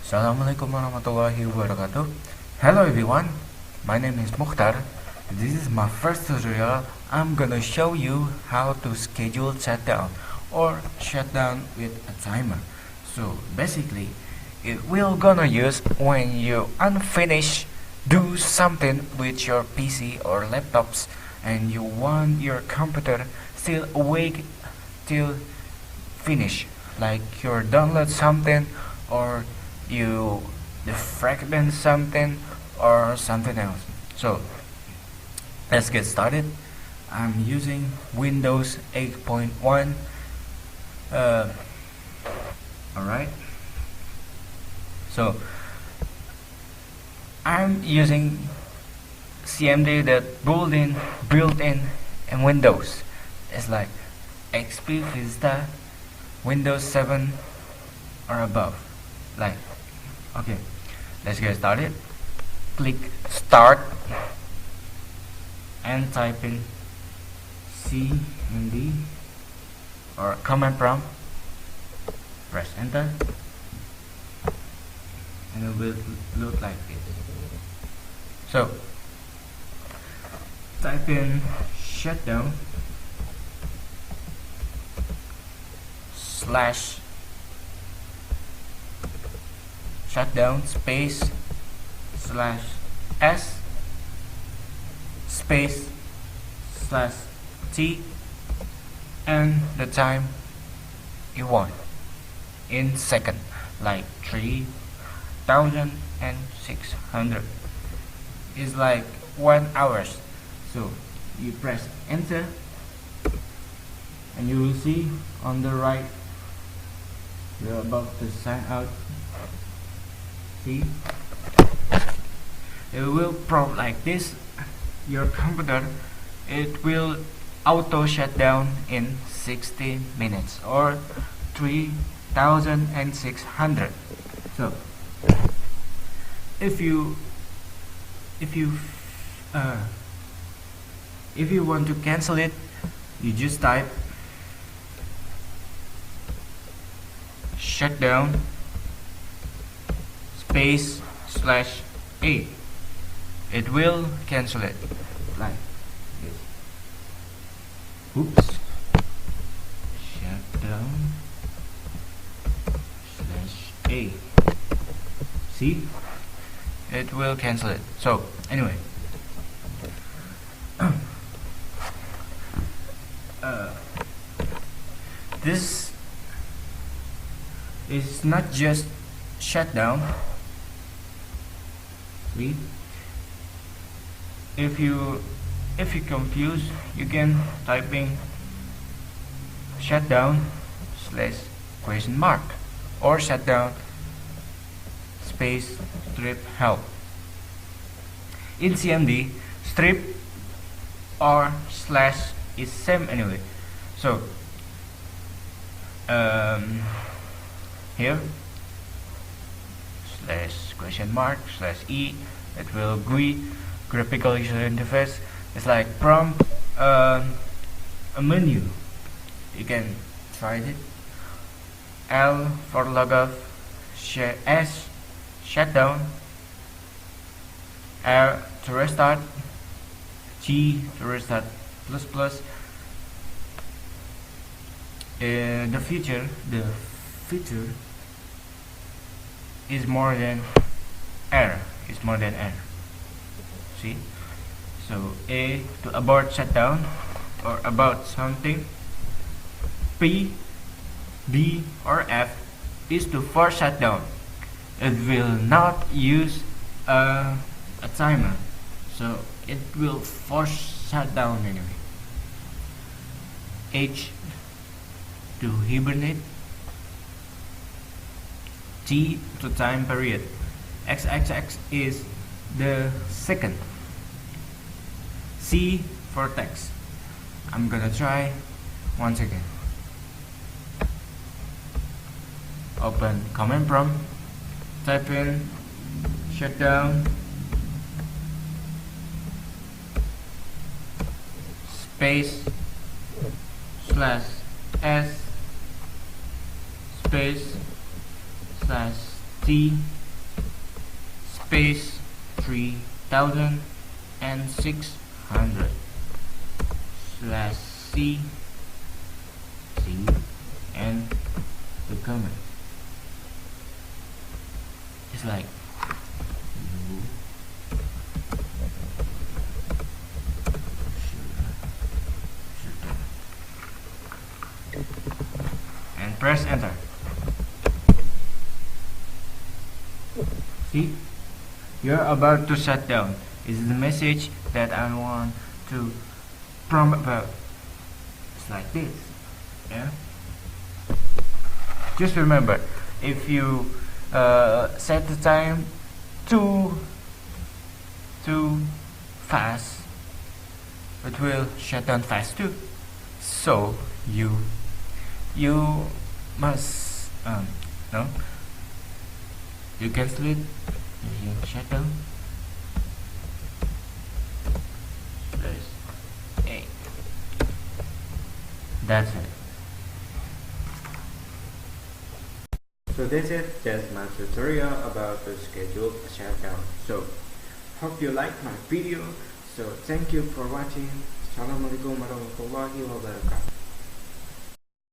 Assalamualaikum warahmatullahi wabarakatuh. Hello everyone, my name is Muchtar. This is my first tutorial. I'm gonna show you how to schedule shutdown or shutdown with a timer. So basically, it will gonna use when you unfinish do something with your PC or laptops and you want your computer still awake till finish, like you're download something or you defragment something or something else. So let's get started. I'm using Windows 8.1. Alright, so I'm using CMD that built in in Windows. It's like XP Vista, Windows 7 or above. Like, okay, let's get started. Click start and type in CMD or command prompt. Press enter and it will look like this. So type in shutdown slash shutdown space slash s space slash t and the time you want in second, like 3,600 is like 1 hours. So you press enter and you will see on the right you're about to sign out. See, it will prompt like this. Your computer, it will auto shut down in 60 minutes or 3,600. So if you want to cancel it, you just type shutdown space slash a. It will cancel it like this. Oops. Shutdown slash a. See, it will cancel it. So anyway, this is not just shutdown. See, if you confuse, you can type in shutdown slash question mark or shutdown space strip help. In CMD, strip or slash is same anyway. So here slash question mark slash e, it will GUI graphical user interface. It's like prompt a menu. You can try it. L for log off, S shutdown, R to restart, G to restart plus plus. The feature is more than R. Is more than R. See? So A to abort shutdown or about something. P, D or F is to force shutdown. It will not use a timer, so it will force shutdown anyway. H to hibernate. T to time period. XXX is the second. C for text. I'm gonna try once again. Open command prompt, type in shutdown space slash s space slash t space 3600 slash C and the comment. It's like and press enter. See, you're about to shut down. Is the message that I want to prompt about. It's like this, yeah. Just remember, if you set the time too fast, it will shut down fast too. So you must no, you cancel it. You shut down. That's it. So that's it. That's my tutorial about the scheduled shutdown. So hope you like my video. So thank you for watching. Assalamualaikum warahmatullahi wabarakatuh.